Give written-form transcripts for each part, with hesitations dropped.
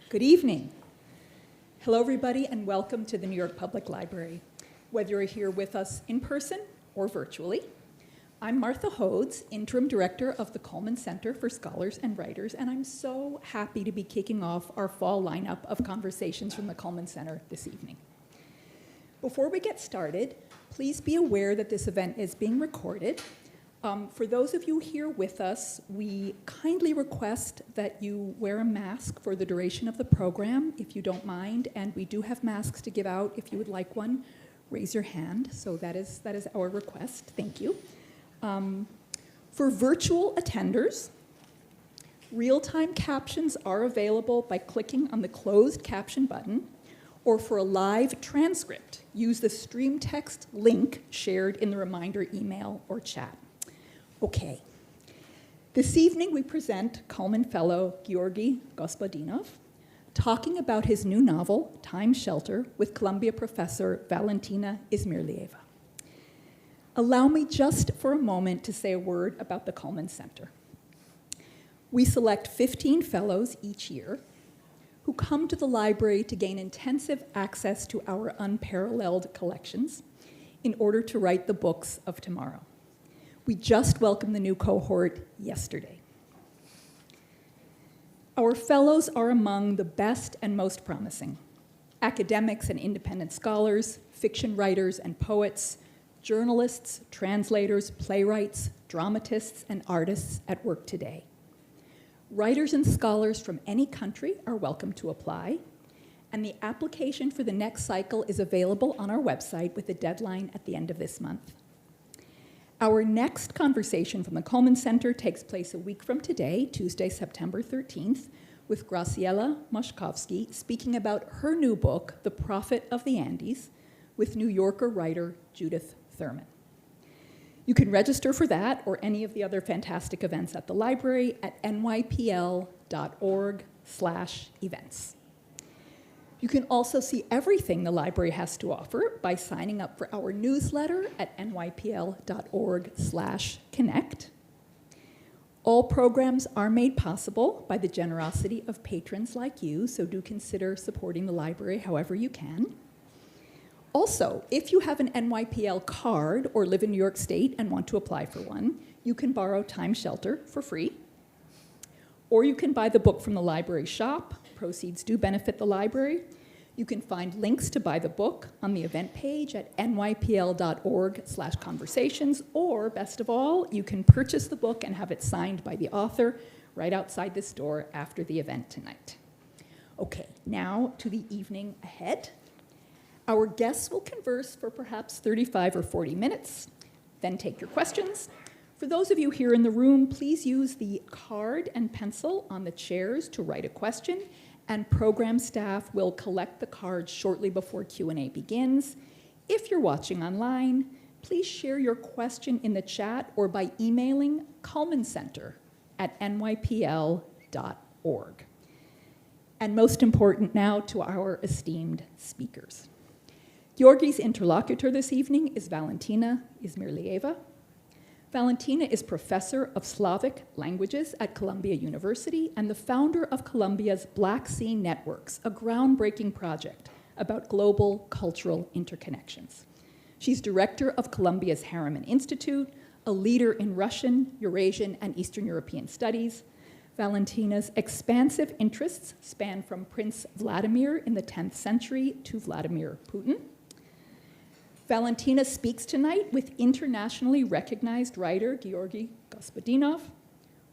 Good evening. Hello, everybody, and welcome to the New York Public Library, whether you're here with us in person or virtually. I'm Martha Hodes, Interim Director of the Cullman Center for Scholars and Writers, and I'm so happy to be kicking off our fall lineup of conversations from the Cullman Center this evening. Before we get started, please be aware that this event is being recorded. For those of you here with us, we kindly request that you wear a mask for the duration of the program, if you don't mind, and we do have masks to give out. If you would like one, raise your hand. So that is our request. Thank you. For virtual attenders, real-time captions are available by clicking on the closed caption button, or for a live transcript, use the stream text link shared in the reminder email or chat. Okay. This evening we present Cullman Fellow Georgi Gospodinov talking about his new novel, Time Shelter, with Columbia professor Valentina Izmirlieva. Allow me just for a moment to say a word about the Cullman Center. We select 15 fellows each year who come to the library to gain intensive access to our unparalleled collections in order to write the books of tomorrow. We just welcomed the new cohort yesterday. Our fellows are among the best and most promising: academics and independent scholars, fiction writers and poets, journalists, translators, playwrights, dramatists, and artists at work today. Writers and scholars from any country are welcome to apply, and the application for the next cycle is available on our website with a deadline at the end of this month. Our next conversation from the Cullman Center takes place a week from today, Tuesday, September 13th, with Graciela Moszkowski speaking about her new book, The Prophet of the Andes, with New Yorker writer Judith Thurman. You can register for that or any of the other fantastic events at the library at nypl.org/events. You can also see everything the library has to offer by signing up for our newsletter at nypl.org/connect. All programs are made possible by the generosity of patrons like you, so do consider supporting the library however you can. Also, if you have an NYPL card or live in New York State and want to apply for one, you can borrow Time Shelter for free. Or you can buy the book from the library shop. Proceeds do benefit the library. You can find links to buy the book on the event page at nypl.org/conversations, or best of all, you can purchase the book and have it signed by the author right outside this door after the event tonight. Okay, now to the evening ahead. Our guests will converse for perhaps 35 or 40 minutes, then take your questions. For those of you here in the room, please use the card and pencil on the chairs to write a question, and program staff will collect the cards shortly before Q&A begins. If you're watching online, please share your question in the chat or by emailing cullmancenter@nypl.org. And most important now, to our esteemed speakers. Georgi's interlocutor this evening is Valentina Izmirlieva. Valentina is professor of Slavic languages at Columbia University and the founder of Columbia's Black Sea Networks, a groundbreaking project about global cultural interconnections. She's director of Columbia's Harriman Institute, a leader in Russian, Eurasian, and Eastern European studies. Valentina's expansive interests span from Prince Vladimir in the 10th century to Vladimir Putin. Valentina speaks tonight with internationally recognized writer Georgi Gospodinov,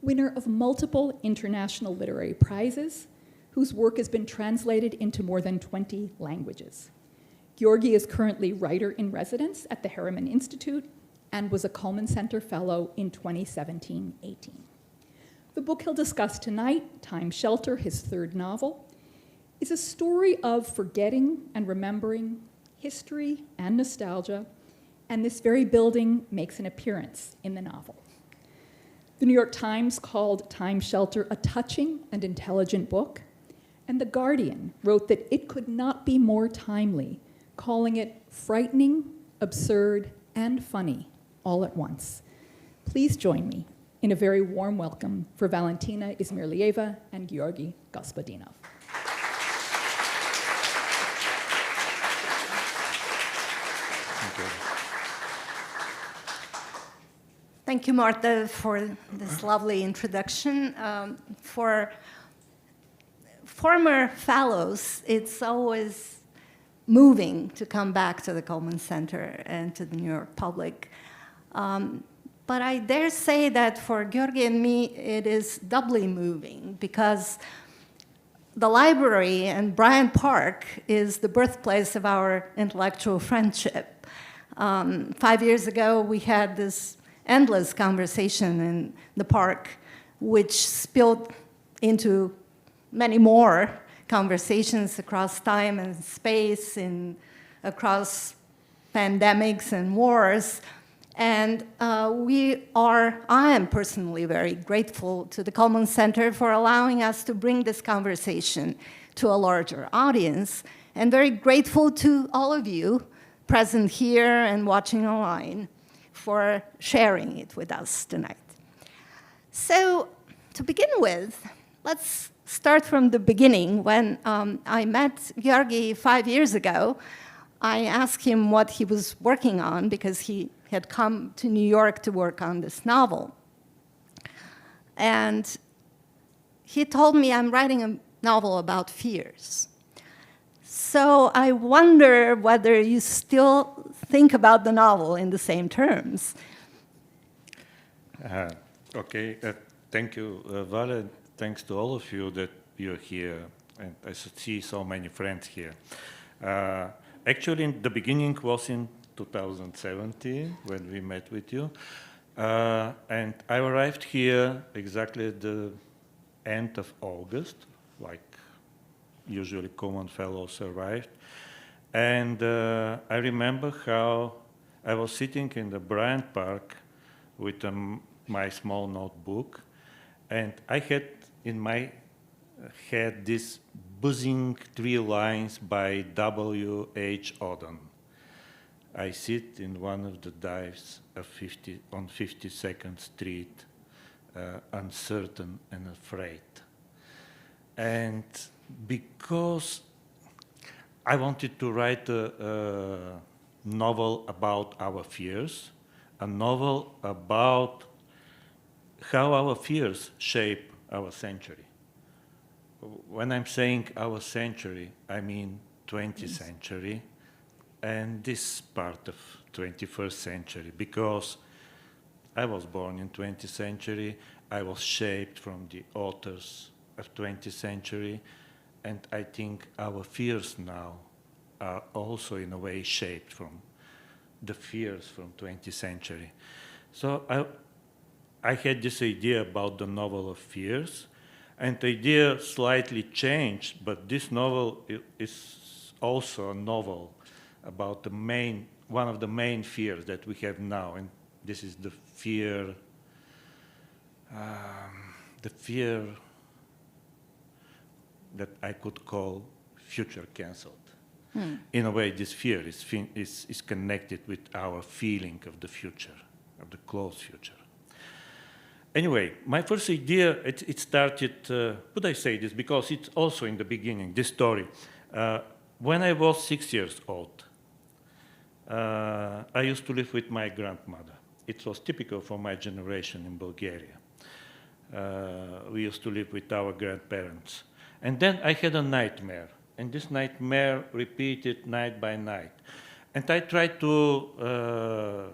winner of multiple international literary prizes, whose work has been translated into more than 20 languages. Georgi is currently writer-in-residence at the Harriman Institute and was a Cullman Center Fellow in 2017-18. The book he'll discuss tonight, Time Shelter, his third novel, is a story of forgetting and remembering, history and nostalgia, and this very building makes an appearance in the novel. The New York Times called Time Shelter a touching and intelligent book, and The Guardian wrote that it could not be more timely, calling it frightening, absurd, and funny all at once. Please join me in a very warm welcome for Valentina Izmirlieva and Georgi Gospodinov. Thank you, Marta, for this lovely introduction. For former fellows, it's always moving to come back to the Cullman Center and to the New York public. But I dare say that for Georgi and me, it is doubly moving because the library and Bryant Park is the birthplace of our intellectual friendship. 5 years ago, we had this endless conversation in the park, which spilled into many more conversations across time and space, across pandemics and wars. And I am personally very grateful to the Cullman Center for allowing us to bring this conversation to a larger audience, and very grateful to all of you present here and watching online for sharing it with us tonight. So to begin with, let's start from the beginning. When I met Georgi 5 years ago, I asked him what he was working on because he had come to New York to work on this novel. And he told me, I'm writing a novel about fears. So I wonder whether you still think about the novel in the same terms. Okay, thank you, Vale. Thanks to all of you that you're here, and I see so many friends here. Actually, in the beginning was in 2017 when we met with you, and I arrived here exactly at the end of August, like usually Cullman fellows arrived. And I remember how I was sitting in the Bryant Park with my small notebook, and I had in my head this buzzing 3 lines by W.H. Auden. I sit in one of the dives of on 52nd Street, uncertain and afraid. And because I wanted to write a novel about our fears, a novel about how our fears shape our century. When I'm saying our century, I mean 20th century and this part of 21st century, because I was born in 20th century, I was shaped from the authors of 20th century, and I think our fears now are also in a way shaped from the fears from 20th century. So I had this idea about the novel of fears, and the idea slightly changed, but this novel is also a novel about one of the main fears that we have now, and this is the fear that I could call future cancelled. In a way, this fear is connected with our feeling of the future, of the close future. Anyway, my first idea, it started, would I say this, because it's also in the beginning, this story. When I was 6 years old, I used to live with my grandmother. It was typical for my generation in Bulgaria. We used to live with our grandparents. And then I had a nightmare, and this nightmare repeated night by night. And I tried to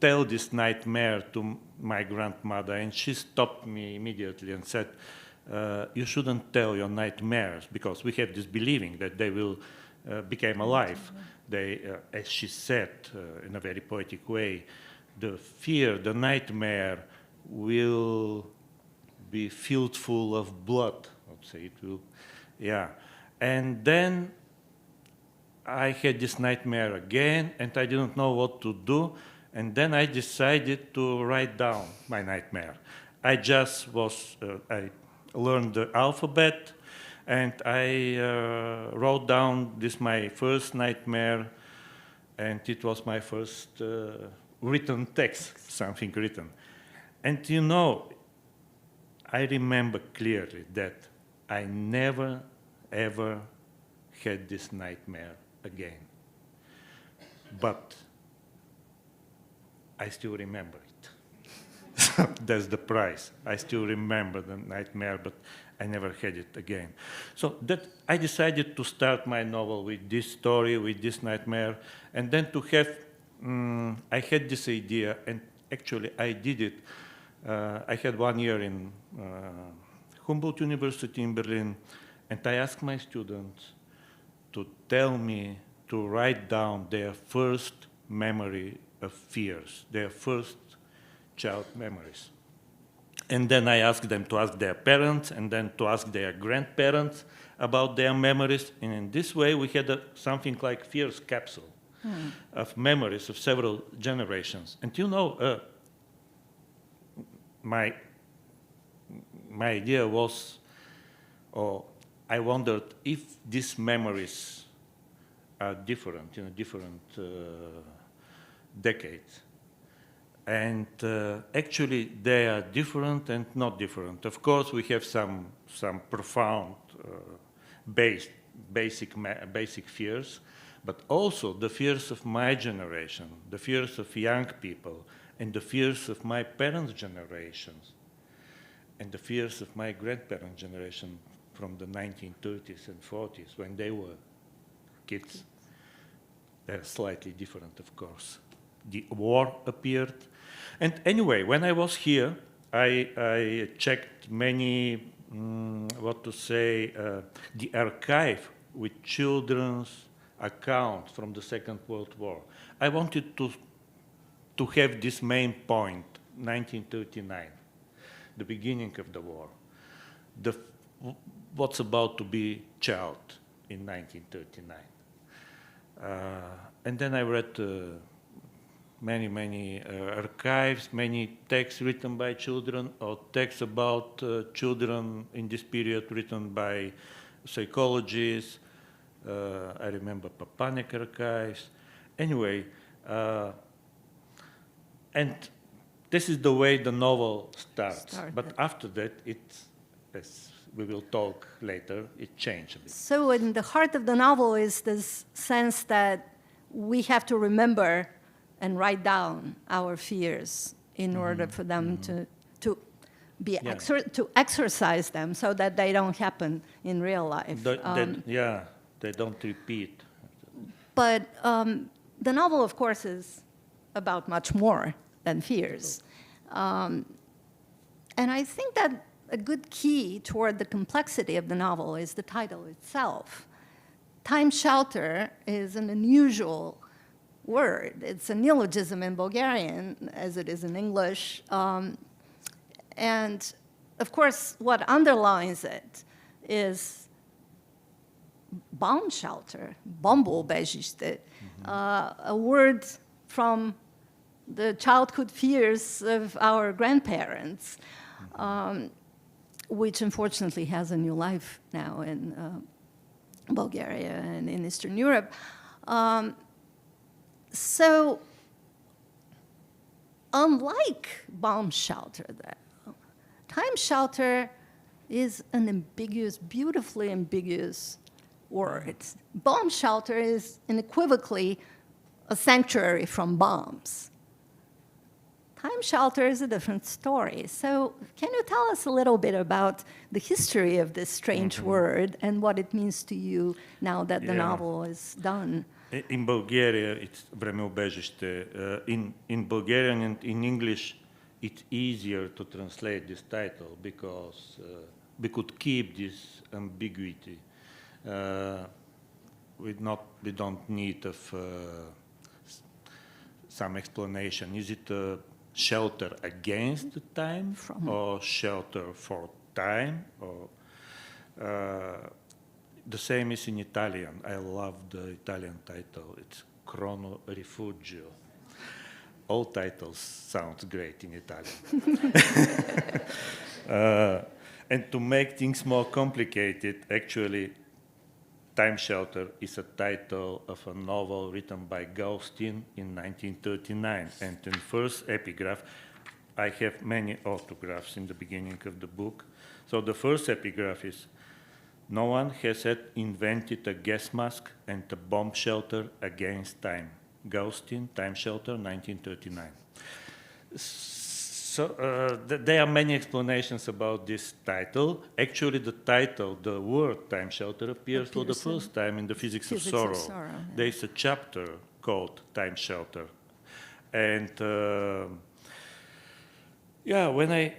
tell this nightmare to my grandmother, and she stopped me immediately and said, you shouldn't tell your nightmares, because we have this believing that they will become alive. They, as she said in a very poetic way, the fear, the nightmare will be filled full of blood. I'd say it will, yeah. And then I had this nightmare again, and I didn't know what to do. And then I decided to write down my nightmare. I just I learned the alphabet, and I wrote down this my first nightmare, and it was my first written text, something written. And you know, I remember clearly that I never, ever had this nightmare again. But I still remember it. So that's the price. I still remember the nightmare, but I never had it again. So that I decided to start my novel with this story, with this nightmare, and then to have, I had this idea, and actually I did it. I had 1 year in Humboldt University in Berlin, and I asked my students to tell me to write down their first memory of fears, their first child memories. And then I asked them to ask their parents and then to ask their grandparents about their memories. And in this way, we had something like fears capsule of memories of several generations. And you know, my idea was, or I wondered if these memories are different in different decades. And actually, they are different and not different. Of course, we have some profound basic fears, but also the fears of my generation, the fears of young people, and the fears of my parents' generations, and the fears of my grandparents' generation from the 1930s and 40s when they were kids. They're slightly different, of course. The war appeared. And anyway, when I was here, I checked many, the archive with children's accounts from the Second World War. I wanted to have this main point, 1939, the beginning of the war, what's about to be child in 1939. And then I read many archives, many texts written by children, or texts about children in this period written by psychologists. I remember Papanek archives. Anyway, and this is the way the novel starts. But after that, as we will talk later, it changed a bit. So in the heart of the novel is this sense that we have to remember and write down our fears in order for them to exercise them so that they don't happen in real life. They don't repeat. But the novel, of course, is about much more than fears. And I think that a good key toward the complexity of the novel is the title itself. Time shelter is an unusual word. It's a neologism in Bulgarian, as it is in English. And of course, what underlines it is bomb shelter, bomboubежище, a word from the childhood fears of our grandparents, which unfortunately has a new life now in Bulgaria and in Eastern Europe. So, unlike bomb shelter, time shelter is an ambiguous, beautifully ambiguous word. Bomb shelter is unequivocally a sanctuary from bombs. Time shelter is a different story. So can you tell us a little bit about the history of this strange word and what it means to you now that the novel is done? In Bulgaria, it's времеубежище. In Bulgarian and in English, it's easier to translate this title because we could keep this ambiguity. We don't need of some explanation. Is it a shelter against the time or shelter for time? Or the same is in Italian. I love the Italian title. It's Chrono Rifugio. All titles sound great in Italian. And to make things more complicated, actually, Time Shelter is a title of a novel written by Gaustine in 1939. And in first epigraph, I have many autographs in the beginning of the book. So the first epigraph is, "No one has yet invented a gas mask and a bomb shelter against time. Gaustine, Time Shelter, 1939. So there are many explanations about this title. Actually, the title, the word Time Shelter, appears for the first time in the Physics of Sorrow. Yeah. There is a chapter called Time Shelter. And when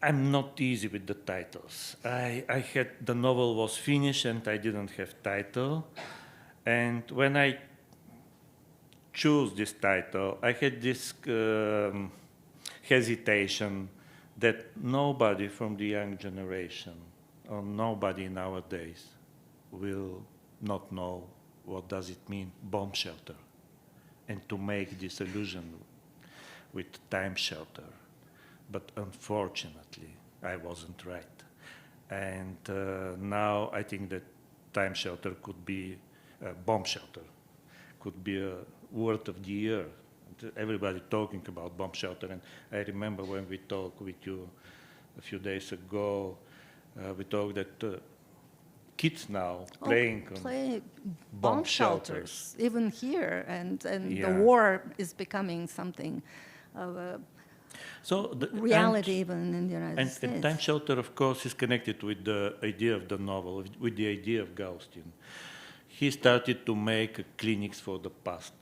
I'm not easy with the titles. I had, the novel was finished and I didn't have title. And when I choose this title, I had this hesitation that nobody from the young generation or nobody nowadays will not know what does it mean, bomb shelter, and to make this illusion with time shelter. But unfortunately, I wasn't right. And now I think that time shelter could be, bomb shelter could be a word of the year. Everybody talking about bomb shelter. And I remember when we talked with you a few days ago, we talked that kids now playing on bomb shelters. Even here. And the war is becoming something of a reality even in the United States. And time shelter, of course, is connected with the idea of the novel, with the idea of Gaustine. He started to make clinics for the past.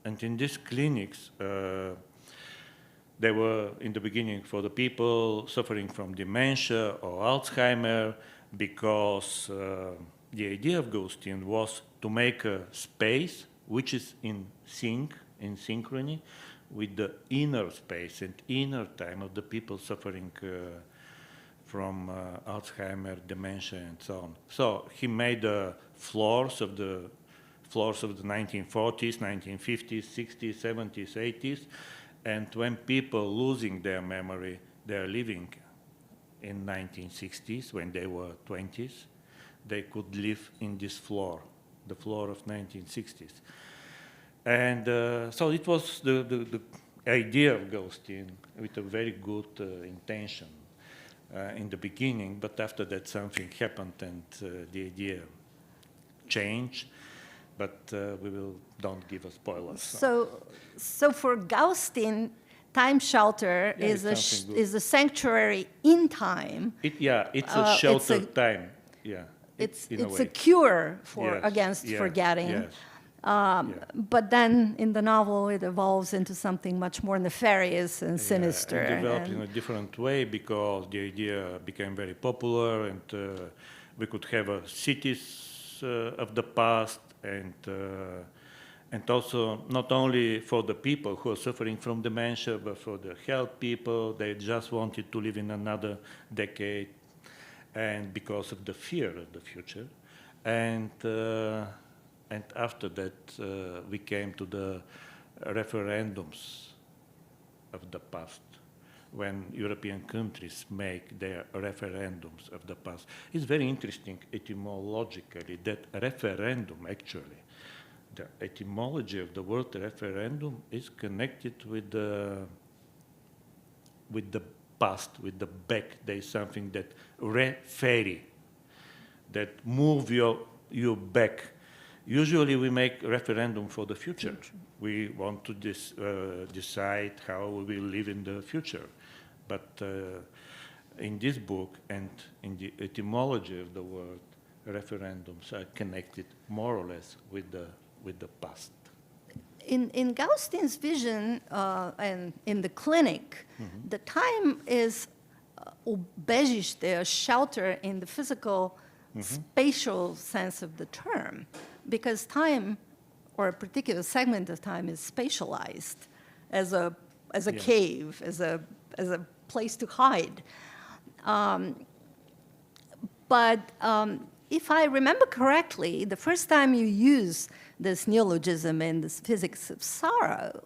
And in these clinics, they were, in the beginning, for the people suffering from dementia or Alzheimer, because the idea of Gaustine was to make a space which is in sync, in synchrony, with the inner space and inner time of the people suffering from Alzheimer, dementia, and so on. So he made the floors of the 1940s, 1950s, 60s, 70s, 80s, and when people losing their memory, they're living in 1960s, when they were 20s, they could live in this floor, the floor of 1960s. And so it was the idea of Gaustine with a very good intention in the beginning, but after that something happened and the idea changed, but don't give us spoilers. So for Gaustine, time shelter is a sanctuary in time. It's a sheltered time. Yeah, it's a cure against forgetting. Yes. But then in the novel, it evolves into something much more nefarious and sinister. And developed in a different way because the idea became very popular, and we could have cities of the past, and also not only for the people who are suffering from dementia, but for the health people. They just wanted to live in another decade, and because of the fear of the future. And after that, we came to the referendums of the past, when European countries make their referendums of the past. It's very interesting etymologically that referendum, actually, the etymology of the word referendum is connected with the past, with the back. There is something that referee, that move you back. Usually we make referendum for the future. We want to decide how we will live in the future. But in this book and in the etymology of the word, referendums are connected more or less with the past. In Gaustine's vision and in the clinic, the time is ubežište, a shelter in the physical, spatial sense of the term. Because time, or a particular segment of time, is spatialized as a cave, as a place to hide. But if I remember correctly, the first time you use this neologism in this physics of sorrow,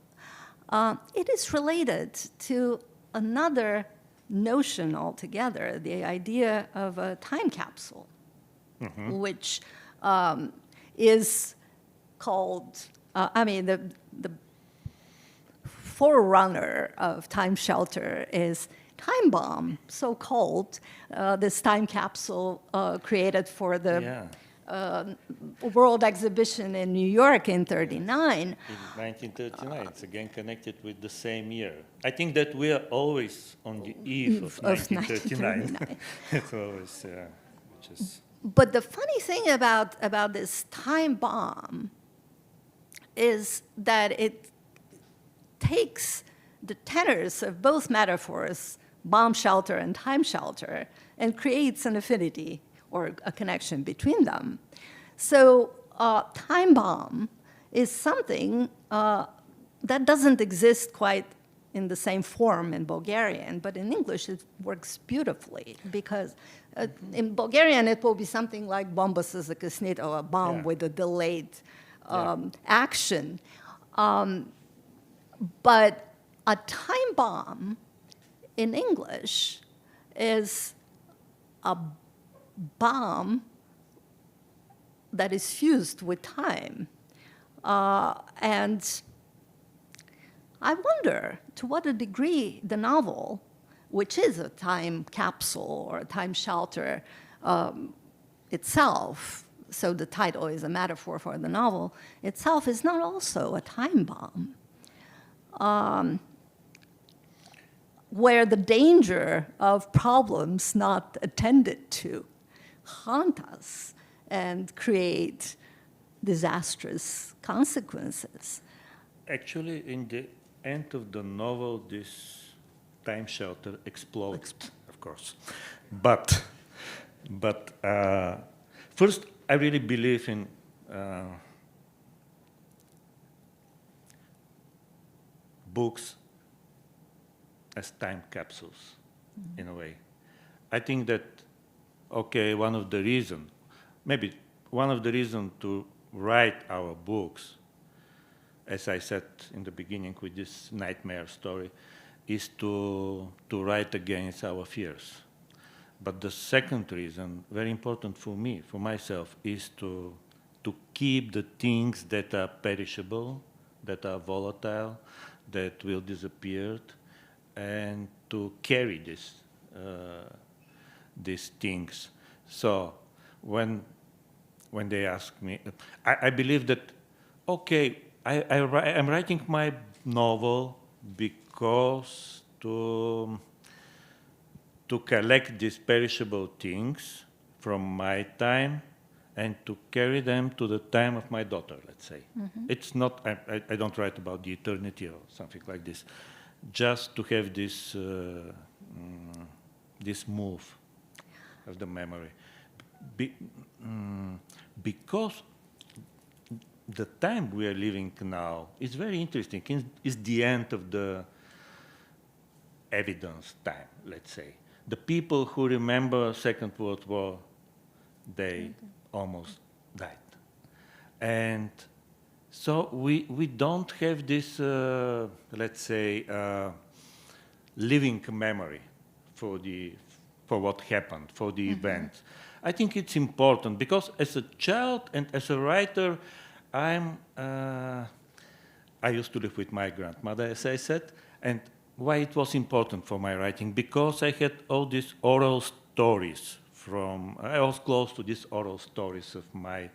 it is related to another notion altogether, the idea of a time capsule, which is called, the forerunner of time shelter is time bomb, so called, this time capsule created for the World Exhibition in New York in 39. In 1939, it's again connected with the same year. I think that we are always on the eve of 1939. It's always, which is... But the funny thing about this time bomb is that it takes the tenors of both metaphors, bomb shelter and time shelter, and creates an affinity or a connection between them. So time bomb is something that doesn't exist quite in the same form in Bulgarian, but in English it works beautifully because in Bulgarian it will be something like bomba sa zakasnit, or a bomb with a delayed action. But a time bomb in English is a bomb that is fused with time. And I wonder to what a degree the novel, which is a time capsule or a time shelter itself, so the title is a metaphor for the novel itself, is not also a time bomb, where the danger of problems not attended to haunt us and create disastrous consequences. Actually, in the end of the novel, this time shelter explodes, of course. But first, I really believe in books as time capsules, in a way. I think that, okay, one of the reasons to write our books, as I said in the beginning with this nightmare story, is to write against our fears. But the second reason, very important for me, for myself, is to keep the things that are perishable, that are volatile, that will disappear, and to carry these things. So when they ask me, I believe that, okay, I'm writing my novel because to collect these perishable things from my time and to carry them to the time of my daughter, let's say. Mm-hmm. It's not, I don't write about the eternity or something like this, just to have this, this move of the memory. Because the time we are living now is very interesting. It's the end of the evidence time, let's say. The people who remember Second World War, they almost died. And so we don't have this, let's say, living memory for what happened, for the events. I think it's important because as a child and as a writer, I used to live with my grandmother, as I said, and why it was important for my writing, because I had all these oral stories I was close to these oral stories of my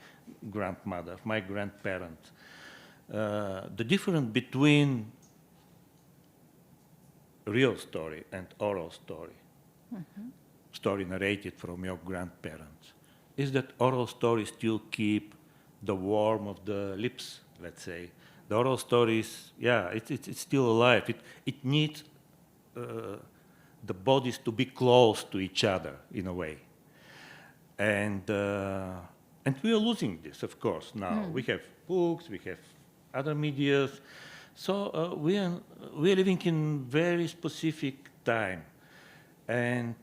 grandmother, of my grandparents. The difference between real story and oral story, story narrated from your grandparents, is that oral stories still keep the warmth of the lips, let's say. The oral stories, it's still alive. It needs the bodies to be close to each other in a way. And we are losing this, of course, now. We have books, we have other medias. So we are living in very specific time. And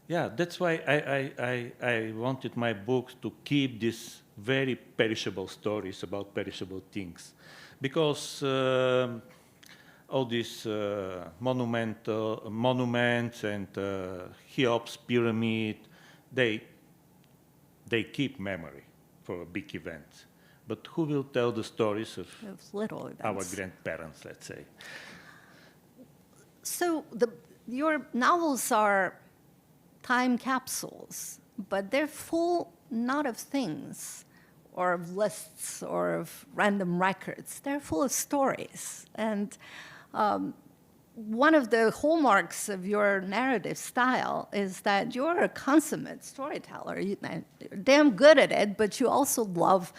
that's why I wanted my books to keep these very perishable stories about perishable things. Because all these monuments and Cheops pyramid, they keep memory for big events. But who will tell the stories of little events? Our grandparents, let's say? So your novels are time capsules, but they're full not of things or of lists or of random records. They're full of stories. And one of the hallmarks of your narrative style is that you're a consummate storyteller. You're damn good at it, but you also love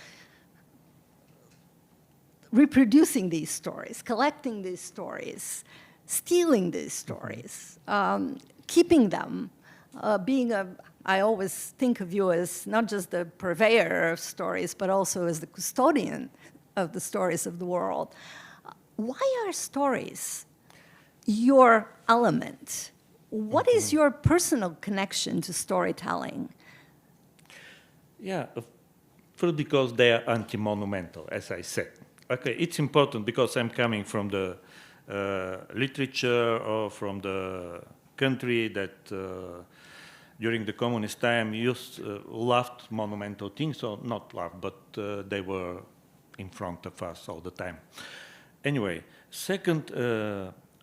reproducing these stories, collecting these stories, stealing these stories, keeping them, I always think of you as not just the purveyor of stories, but also as the custodian of the stories of the world. Why are stories your element? What is your personal connection to storytelling? Yeah, first because they are anti-monumental, as I said. Okay, it's important because I'm coming from the literature or from the country that during the communist time loved monumental things, or not loved, but they were in front of us all the time. Anyway, second,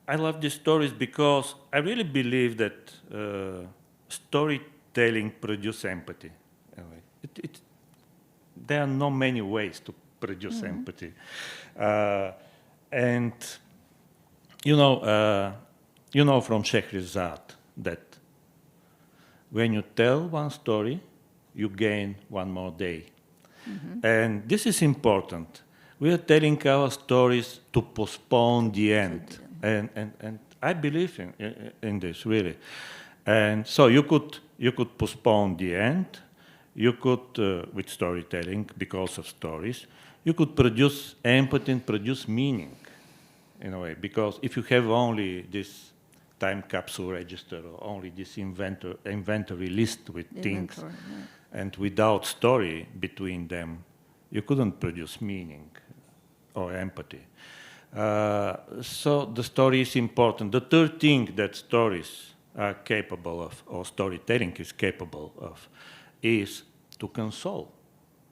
I love these stories because I really believe that storytelling produces empathy. Anyway, there are not many ways to produce empathy. And you know from Scheherazade that when you tell one story, you gain one more day. And this is important. We are telling our stories to postpone the end. And I believe in this, really. And so you could postpone the end. You could, with storytelling, because of stories, you could produce empathy and produce meaning, in a way. Because if you have only this time capsule register or only this inventory list with things, and without story between them, you couldn't produce meaning or empathy. So the story is important. The third thing that stories are capable of, or storytelling is capable of, is to console.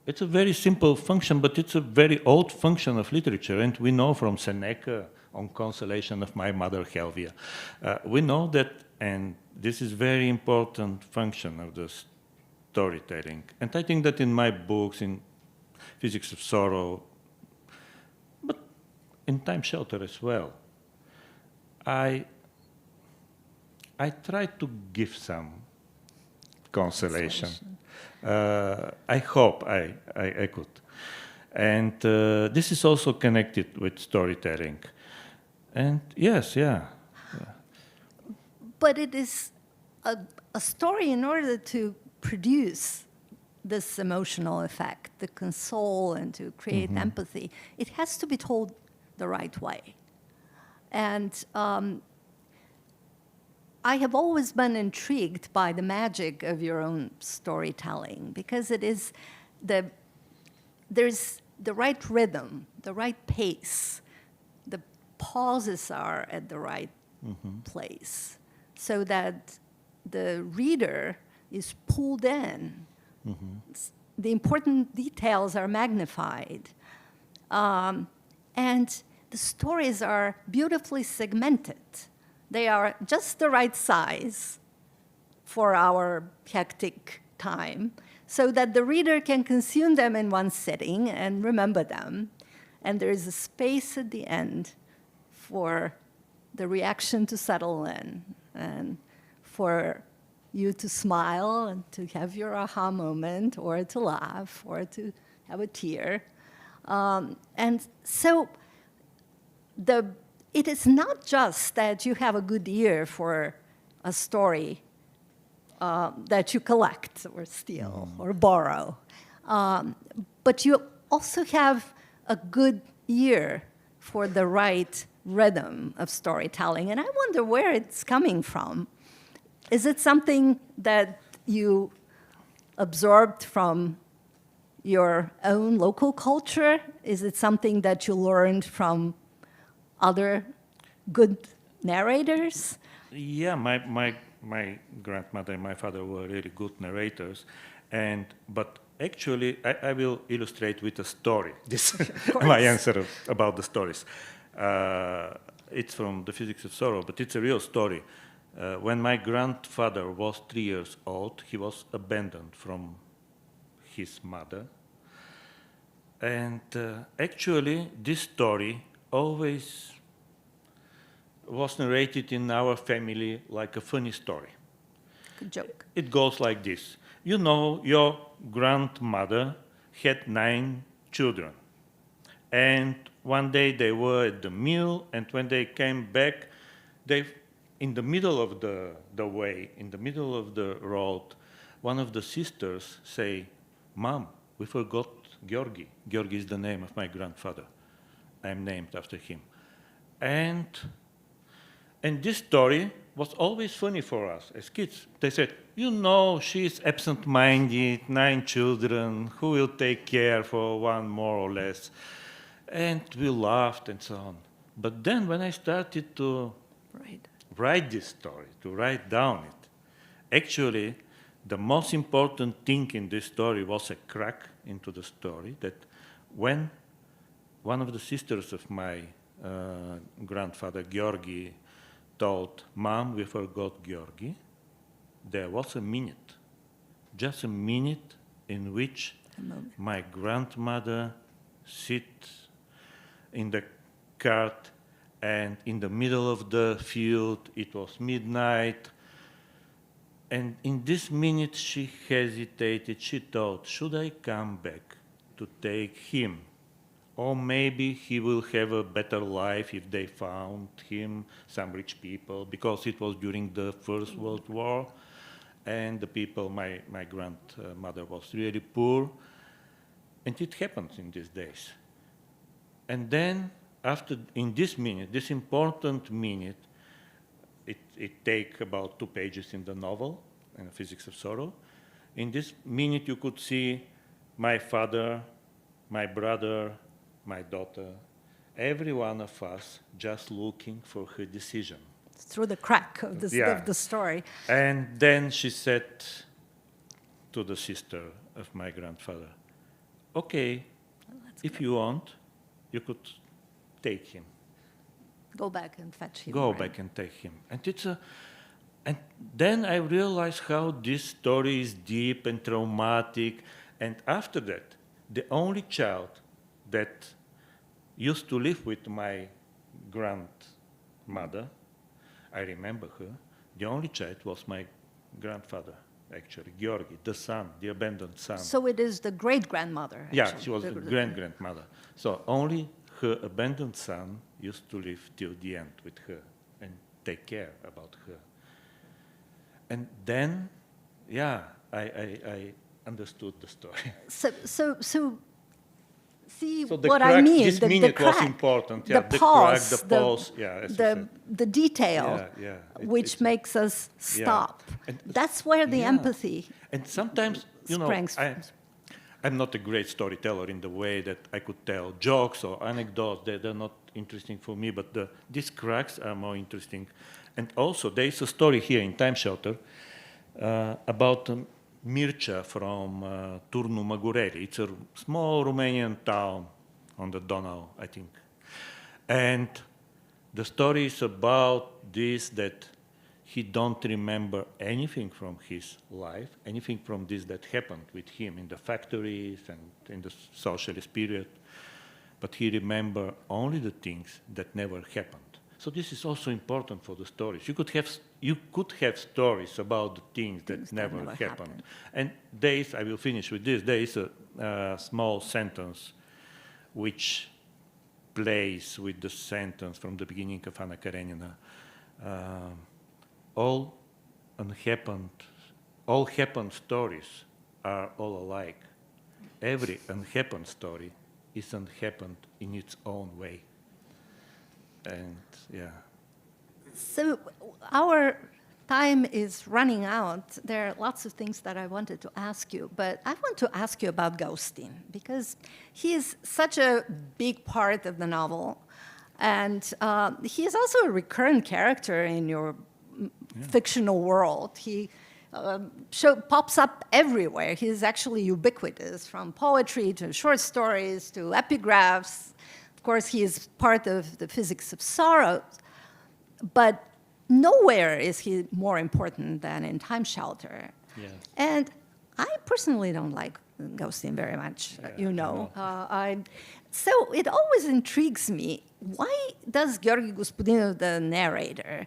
It's a very simple function, but it's a very old function of literature, and we know from Seneca on Consolation of My Mother Helvia. We know that, and this is very important function of the storytelling. And I think that in my books, in Physics of Sorrow, but in Time Shelter as well, I try to give some consolation. I hope I could. And this is also connected with storytelling. And yes, yeah. But it is a story, in order to produce this emotional effect, the console and to create empathy, it has to be told the right way. And I have always been intrigued by the magic of your own storytelling, because it is there's the right rhythm, the right pace, the pauses are at the right place, so that the reader is pulled in. The important details are magnified. And the stories are beautifully segmented. They are just the right size for our hectic time, so that the reader can consume them in one sitting and remember them. And there is a space at the end for the reaction to settle in, and for you to smile and to have your aha moment, or to laugh, or to have a tear. And so it is not just that you have a good ear for a story that you collect or steal or borrow, but you also have a good ear for the right rhythm of storytelling. And I wonder where it's coming from. Is it something that you absorbed from your own local culture? Is it something that you learned from other good narrators? Yeah, my grandmother and my father were really good narrators, but actually I will illustrate with a story. This my answer about the stories. It's from the Physics of Sorrow, but it's a real story. When my grandfather was 3 years old, he was abandoned from his mother. And actually, this story always was narrated in our family like a funny story. Good joke. It goes like this. You know, your grandmother had 9 children. And one day they were at the mill, and when they came back, in the middle of the way, in the middle of the road, one of the sisters say, "Mom, we forgot Georgi." Georgi is the name of my grandfather. I'm named after him. And this story was always funny for us as kids. They said, you know, she's absent-minded, 9 children, who will take care for one more or less? And we laughed and so on. But then when I started to write this story, to write down it, actually, the most important thing in this story was a crack into the story, that when one of the sisters of my grandfather, Georgi, told, "Mom, we forgot Georgi," there was a minute, just a minute in which my grandmother sits in the cart, and in the middle of the field, it was midnight, and in this minute she hesitated. She thought, should I come back to take him? Or maybe he will have a better life if they found him, some rich people, because it was during the First World War, and the people, my grandmother was really poor, and it happens in these days. And then, in this minute, this important minute, it takes about 2 pages in the novel, in Physics of Sorrow. In this minute, you could see my father, my brother, my daughter, every one of us just looking for her decision. Through the crack of the story. And then she said to the sister of my grandfather, "Okay, if you want, you could take him. Go back and fetch him. Go right? back and take him." And then I realized how this story is deep and traumatic. And after that, the only child that used to live with my grandmother, I remember her, the only child was my grandfather, actually, Georgi, the son, the abandoned son. So it is the great-grandmother. Yeah, actually. she was the great-grandmother. So only her abandoned son used to live till the end with her and take care about her. And then, I understood the story. So see So the what crack, I mean. this the minute crack, was important. The pause, crack, the pause. Yeah, as you said. the detail, which makes us stop. And that's where the empathy. And sometimes, springs. I'm not a great storyteller in the way that I could tell jokes or anecdotes. They're not interesting for me, but these cracks are more interesting. And also, there is a story here in Time Shelter about Mircea from Turnu Măgureli. It's a small Romanian town on the Donau, I think. And the story is about this, that he don't remember anything from his life, anything from this that happened with him in the factories and in the socialist period, but he remember only the things that never happened. So this is also important for the stories. You could have stories about the things that never happened. And I will finish with this. There is a small sentence which plays with the sentence from the beginning of Anna Karenina. All happened stories are all alike. Every unhappened story is unhappened in its own way. And So our time is running out. There are lots of things that I wanted to ask you, but I want to ask you about Gaustine, because he is such a big part of the novel, and he is also a recurrent character in your fictional world. He pops up everywhere. He is actually ubiquitous, from poetry to short stories to epigraphs. Of course, he is part of the Physics of Sorrow, but nowhere is he more important than in Time Shelter. Yes. And I personally don't like Gaustine very much, Yeah, you I know. know. So it always intrigues me, why does Georgi Gospodinov, the narrator,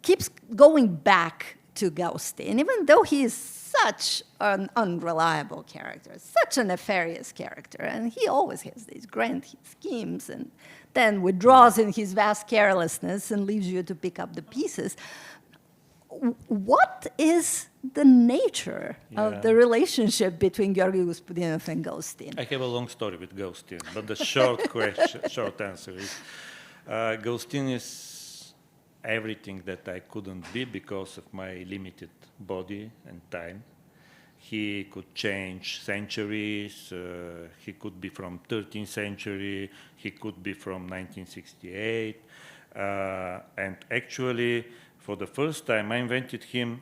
keeps going back to Gaustine, even though he is such an unreliable character, such a nefarious character, and he always has these grand schemes and then withdraws in his vast carelessness and leaves you to pick up the pieces. What is the nature of the relationship between Georgi Gospodinov and Gaustine? I have a long story with Gaustine, but the short answer is Gaustine is everything that I couldn't be because of my limited body and time. He could change centuries. He could be from 13th century. He could be from 1968. And actually, for the first time, I invented him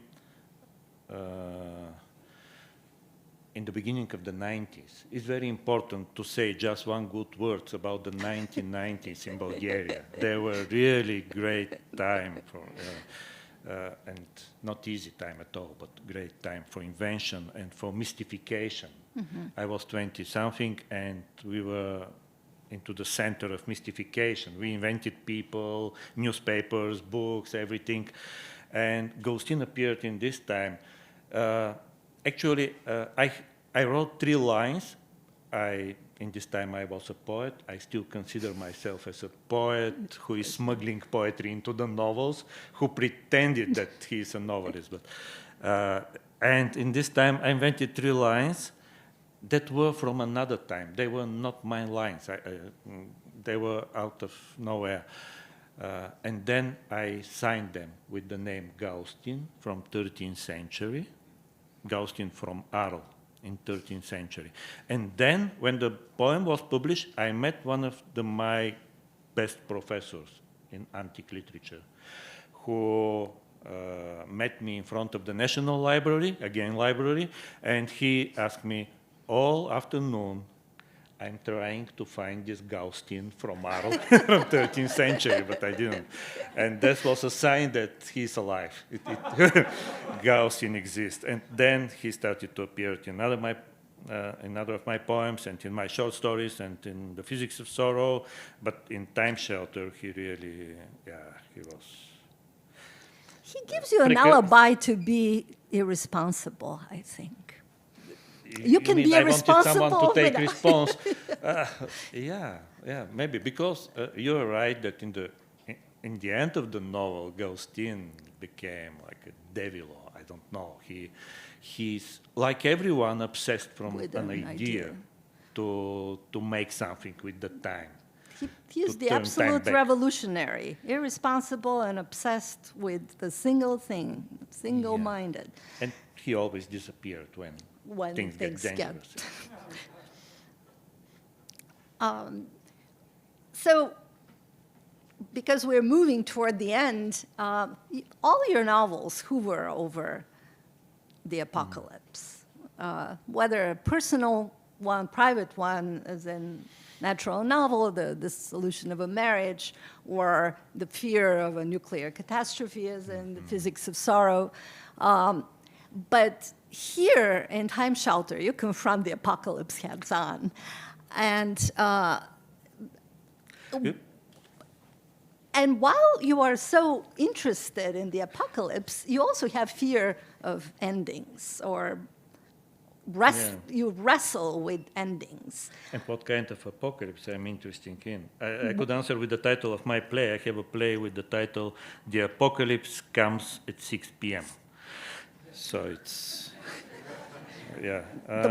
in the beginning of the 90s. It's very important to say just one good word about the 1990s in Bulgaria. They were really great time for, and not easy time at all, but great time for invention and for mystification. I was 20-something, and we were into the center of mystification. We invented people, newspapers, books, everything. And Gaustine appeared in this time. Actually, I wrote 3 lines. In this time I was a poet. I still consider myself as a poet who is smuggling poetry into the novels, who pretended that he is a novelist. And in this time I invented 3 lines that were from another time. They were not my lines. They were out of nowhere. And then I signed them with the name Gaustine from 13th century, Gaustine from Arles in 13th century. And then when the poem was published, I met one of my best professors in antique literature, who met me in front of the National Library, again library, and he asked me, all afternoon, I'm trying to find this Gaustine from Arles from 13th century, but I didn't. And that was a sign that he's alive. Gaustine exists. And then he started to appear in another of my poems and in my short stories and in The Physics of Sorrow. But in Time Shelter, he really, he was. He gives you an alibi to be irresponsible, I think. You can be irresponsible. I wanted someone to take response. Yeah, maybe, because you're right that in the end of the novel, Gaustine became like a devil. I don't know. He's like everyone obsessed from an idea to make something with the time. He's the absolute revolutionary, irresponsible and obsessed with the single thing, single-minded. And he always disappeared when things get dangerous. So, because we're moving toward the end, all your novels hover over the apocalypse, whether a personal one, private one, as in Natural Novel, the solution of a marriage, or the fear of a nuclear catastrophe, as in The Physics of Sorrow. But here in Time Shelter, you confront the apocalypse heads-on. And while you are so interested in the apocalypse, you also have fear of endings, or you wrestle with endings. And what kind of apocalypse I'm interested in? I could answer with the title of my play. I have a play with the title, The Apocalypse Comes at 6 p.m. So it's, the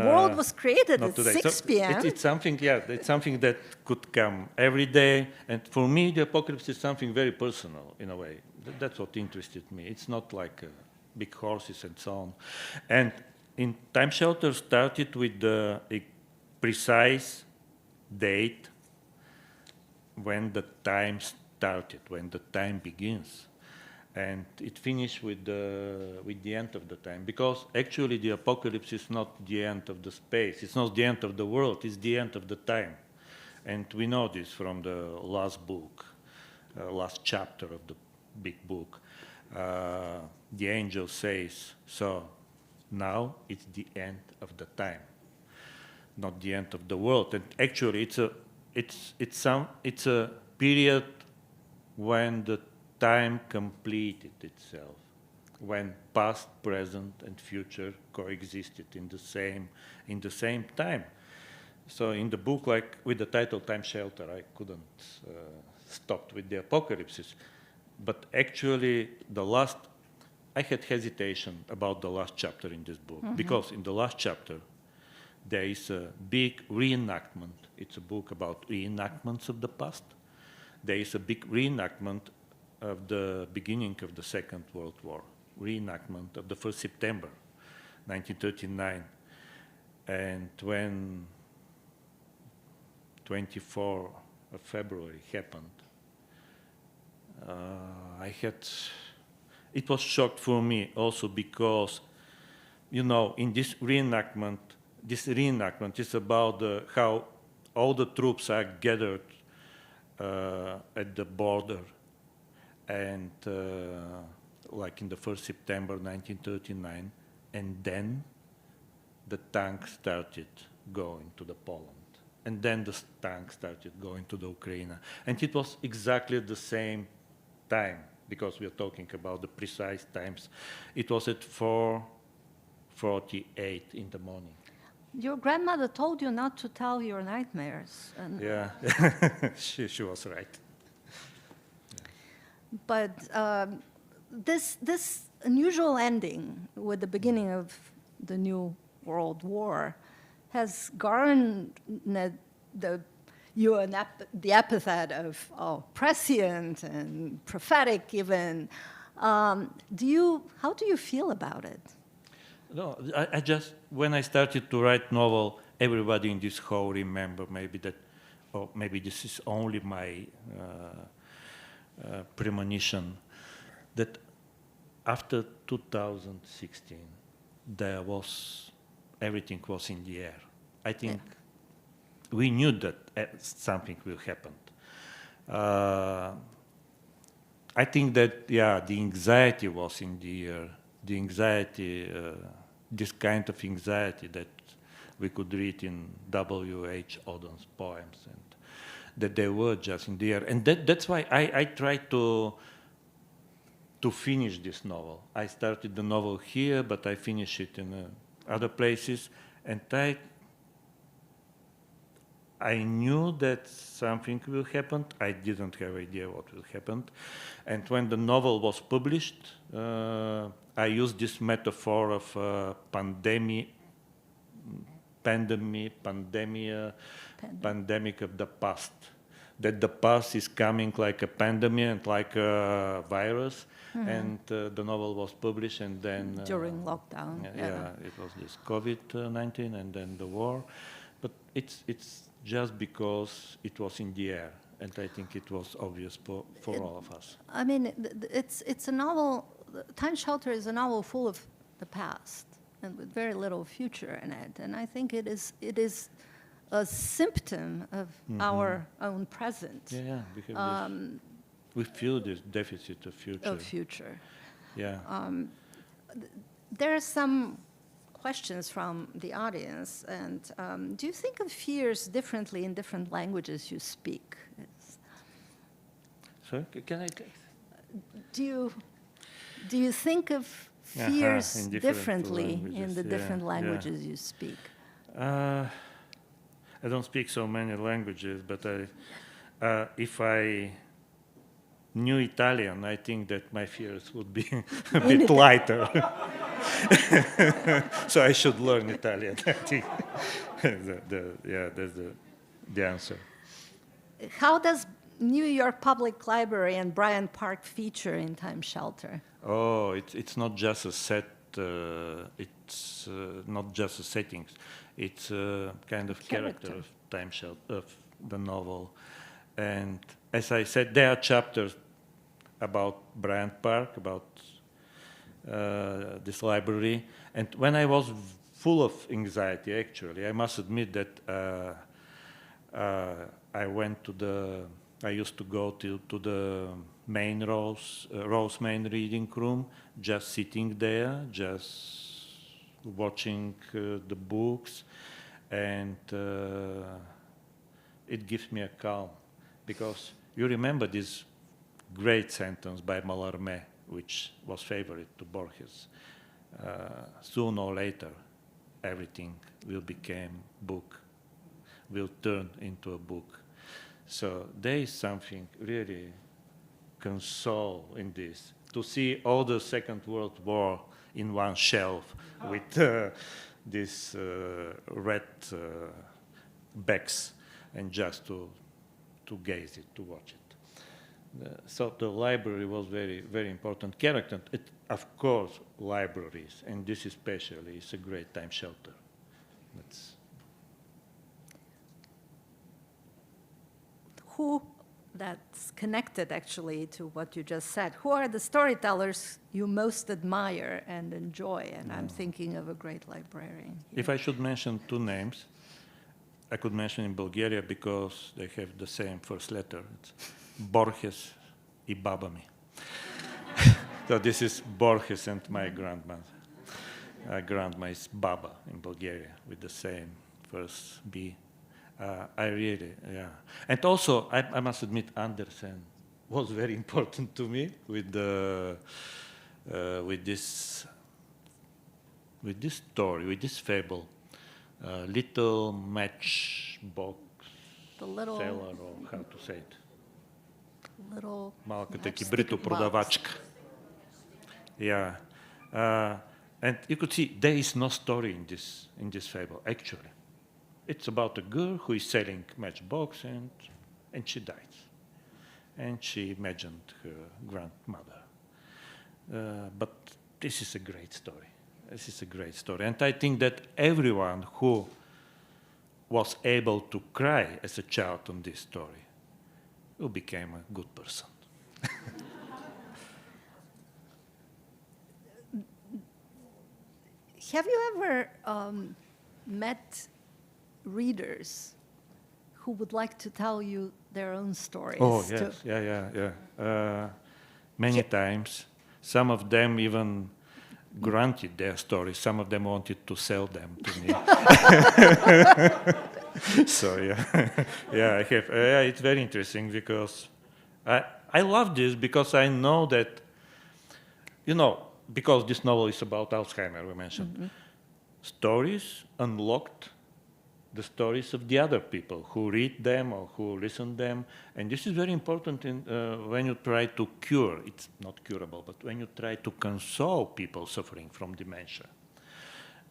world was created at today. 6 p.m. It's something, it's something that could come every day. And for me, the apocalypse is something very personal, in a way. That's what interested me. It's not like big horses and so on. And in Time Shelter started with a precise date when the time started, when the time begins. And it finished with the end of the time. Because actually the apocalypse is not the end of the space. It's not the end of the world. It's the end of the time. And we know this from the last book, last chapter of the big book. the angel says, so now it's the end of the time, not the end of the world. And actually, it's a period when the time completed itself, when past, present, and future coexisted in the same time. So in the book, like with the title Time Shelter, I couldn't stop with the apocalypses. But actually, I had hesitation about the last chapter in this book, because in the last chapter, there is a big reenactment. It's a book about reenactments of the past. There is a big reenactment of the beginning of the Second World War, reenactment of the 1st September, 1939. And when 24 of February happened, it was shocked for me also because, in this reenactment is about how all the troops are gathered at the border, and like in the 1st September 1939, and then the tanks started going to the Poland. And then the tanks started going to the Ukraine. And it was exactly the same time, because we are talking about the precise times. It was at 4:48 in the morning. Your grandmother told you not to tell your nightmares. Yeah, she was right. But this unusual ending with the beginning of the New World War has garnered the epithet of prescient and prophetic even. How do you feel about it? No, I just, when I started to write novel, everybody in this hall remember maybe that, or maybe this is only my premonition, that after 2016, everything was in the air. I think we knew that something will happen. I think that, the anxiety was in the air. The anxiety, this kind of anxiety that we could read in W.H. Auden's poems, and that they were just in the air. And that's why I tried to finish this novel. I started the novel here, but I finished it in other places, and I knew that something will happen. I didn't have idea what will happen. And when the novel was published, I used this metaphor of pandemic of the past. That the past is coming like a pandemic and like a virus. And the novel was published, and then during lockdown. It was this COVID-19 and then the war. But it's just because it was in the air, and I think it was obvious for all of us. I mean, it's a novel. Time Shelter is a novel full of the past and with very little future in it, and I think it is a symptom of our own present. Because we feel this deficit of future. There are some questions from the audience, and do you think of fears differently in different languages you speak? Sorry, can I? Do you think of fears differently in the languages, different languages you speak? I don't speak so many languages, but if I knew Italian, I think that my fears would be a bit lighter. So I should learn Italian, I think. That's the answer. How does New York Public Library and Bryant Park feature in Time Shelter? Oh, it's not just a set. It's not just a settings. It's a kind of character of Time Shelter, of the novel. And as I said, there are chapters about Bryant Park, about this library. And when I was full of anxiety, actually, I must admit that I went to the I used to go to the main Rose main reading room, just sitting there, just watching the books, and it gives me a calm, because you remember this great sentence by Mallarmé, which was favorite to Borges. Sooner or later, everything will become book, will turn into a book. So there is something really console in this, to see all the Second World War in one shelf with these red backs, and just to gaze it, to watch it. So the library was very, very important character. Of course, libraries, and this especially is a great time shelter. That's connected actually to what you just said. Who are the storytellers you most admire and enjoy? And I'm thinking of a great librarian here. If I should mention two names, I could mention in Bulgaria because they have the same first letter. It's Borges I Baba mi. So this is Borges and my grandmother. Grandma is Baba in Bulgaria with the same first B. I really, yeah. And also, I must admit, Andersen was very important to me with this story, with this fable, little matchbox seller, or how to say it. Little Малката matchstick кибрито box. продавачка. Yeah. And you could see there is no story in this fable, actually. It's about a girl who is selling matchbox, and she dies. And she imagined her grandmother. But this is a great story. This is a great story. And I think that everyone who was able to cry as a child on this story who became a good person. Have you ever met readers who would like to tell you their own stories? Oh, yes. Yeah. Many times. Some of them even granted their stories. Some of them wanted to sell them to me. So, yeah, I have. It's very interesting because I love this, because I know that, because this novel is about Alzheimer, we mentioned, stories unlocked the stories of the other people who read them or who listen them. And this is very important when you try to cure, it's not curable, but when you try to console people suffering from dementia.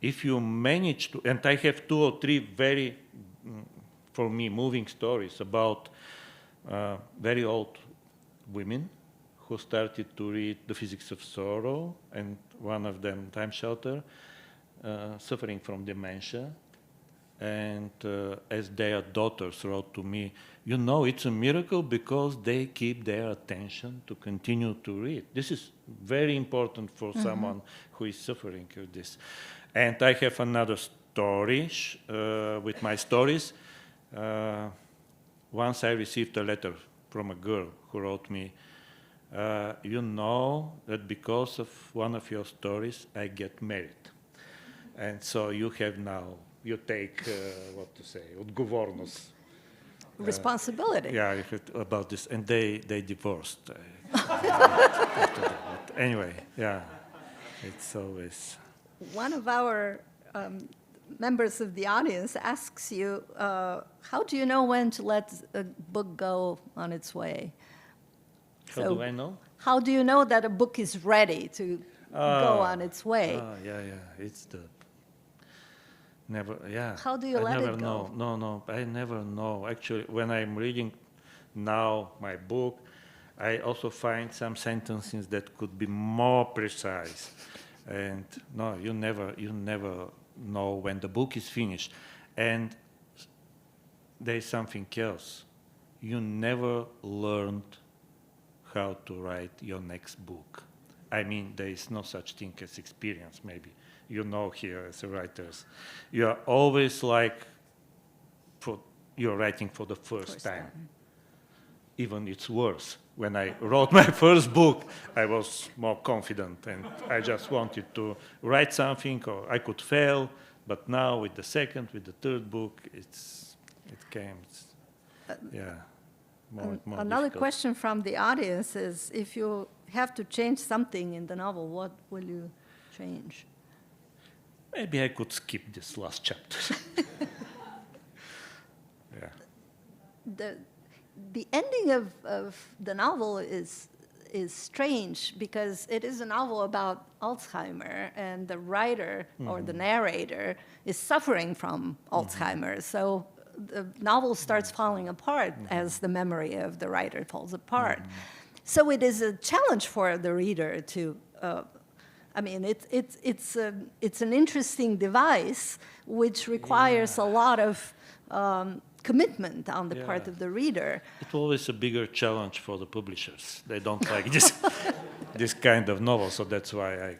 If you manage to, and I have 2 or 3 very, for me, moving stories about very old women who started to read The Physics of Sorrow, and one of them, Time Shelter, suffering from dementia. And as their daughters wrote to me, it's a miracle because they keep their attention to continue to read. This is very important for someone who is suffering with this. And I have another story with my stories. Once I received a letter from a girl who wrote me, that because of one of your stories, I get married. And so you take, odgovornost. Responsibility. About this. And they divorced. After that. But anyway, it's always... One of our members of the audience asks you, how do you know when to let a book go on its way? How do I know? How do you know that a book is ready to go on its way? It's the... Never, How do you let it go? No, I never know. Actually, when I'm reading now my book, I also find some sentences that could be more precise. And no, you never know when the book is finished. And there is something else. You never learned how to write your next book. I mean, there is no such thing as experience, maybe. Here as writers, you are always like, you're writing for the first time. even it's worse. When I wrote my first book, I was more confident, and I just wanted to write something, or I could fail. But now, with the second, with the third book, it came, more Another difficult. question from the audience is, if you have to change something in the novel, what will you change? Maybe I could skip this last chapter. Yeah. The ending of the novel is strange, because it is a novel about Alzheimer, and the writer or the narrator is suffering from Alzheimer. So the novel starts falling apart as the memory of the writer falls apart. So it is a challenge for the reader to. It's an interesting device which requires a lot of commitment on the part of the reader. It's always a bigger challenge for the publishers. They don't like this kind of novel, so that's why I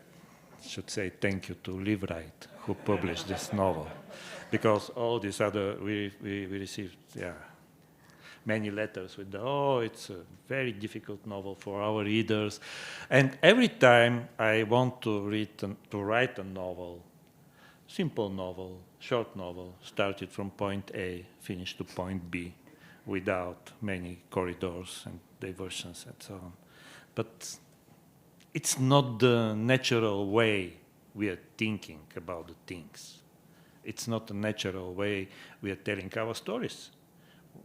should say thank you to Livrite, who published this novel, because all these other we received many letters with it's a very difficult novel for our readers, and every time I want to write a novel, simple novel, short novel, started from point A, finished to point B, without many corridors and diversions and so on. But it's not the natural way we are thinking about the things. It's not a natural way we are telling our stories.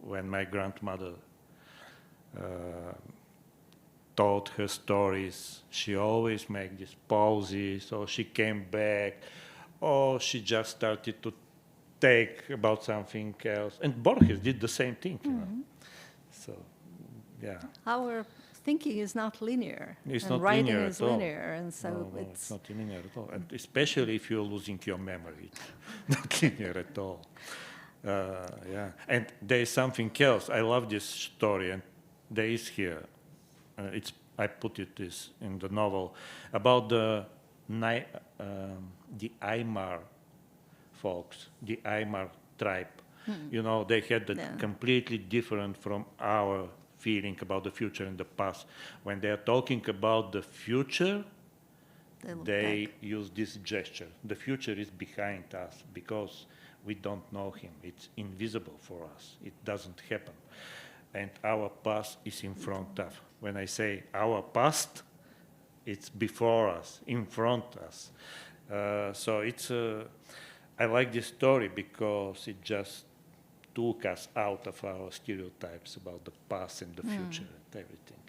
When my grandmother told her stories, she always made these pauses, or she came back, or she just started to take about something else. And Borges did the same thing. You know? So, yeah. Our thinking is not linear. It's and not writing linear is at all. linear, and so No, it's not linear at all. And especially if you're losing your memory, it's not linear at all. And there is something else. I love this story, and there is here. I put it this in the novel about the Imac folks, the Imac Tribe. You know, they had that completely different from our feeling about the future and the past. When they are talking about the future, they use this gesture. The future is behind us because we don't know him. It's invisible for us. It doesn't happen. And our past is in front of. When I say our past, it's before us, in front of us. So it's I like this story because it just took us out of our stereotypes about the past and the future and everything.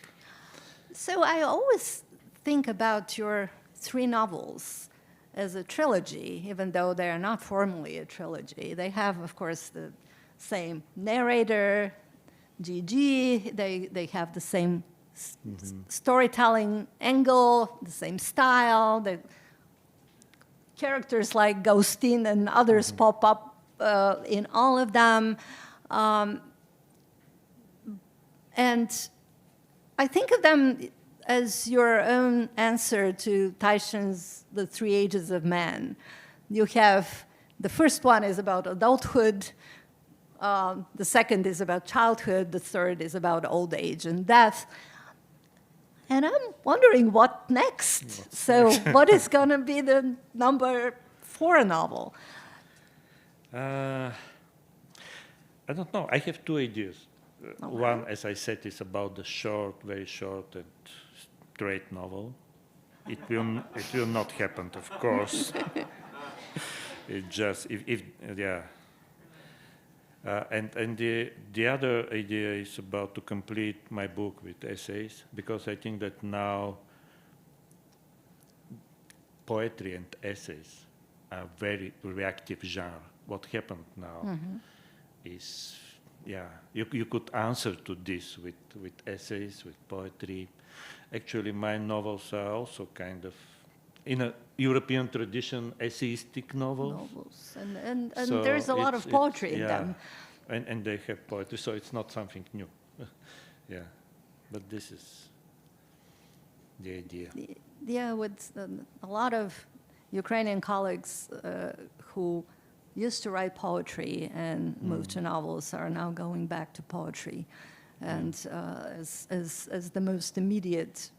So I always think about your three novels as a trilogy, even though they are not formally a trilogy. They have, of course, the same narrator, Gigi. They have the same storytelling angle, the same style. The characters like Gaustine and others pop up in all of them. And I think of them as your own answer to Tyson's The Three Ages of Man. You have, the first one is about adulthood, the second is about childhood, the third is about old age and death. And I'm wondering what next? So what is going to be the number 4 novel? I don't know. I have 2 ideas. One, as I said, is about the short, very short and straight novel. It will not happen, of course. It just and the other idea is about to complete my book with essays, because I think that now poetry and essays are very reactive genre. What happened now is, you could answer to this with essays, with poetry. Actually, my novels are also kind of, in a European tradition, essayistic novels. And So there's a lot of poetry in them. And they have poetry, so it's not something new. But this is the idea. Yeah, with a lot of Ukrainian colleagues who used to write poetry and moved to novels are now going back to poetry. and as the most immediate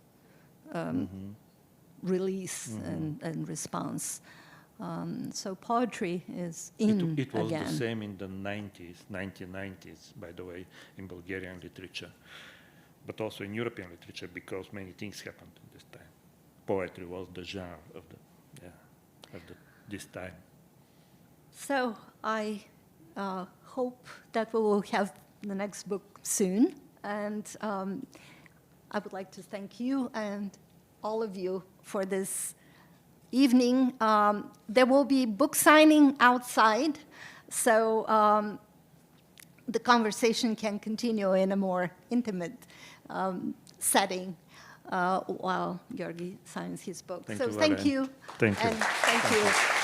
release and response. So poetry is in It was again. the same in the 1990s, by the way, in Bulgarian literature, but also in European literature, because many things happened in this time. Poetry was the genre of this time. So I hope that we will have the next book soon, and I would like to thank you and all of you for this evening. There will be book signing outside, so the conversation can continue in a more intimate setting while Georgi signs his book. Thank So you, thank Valen. you. Thank you. And thank you.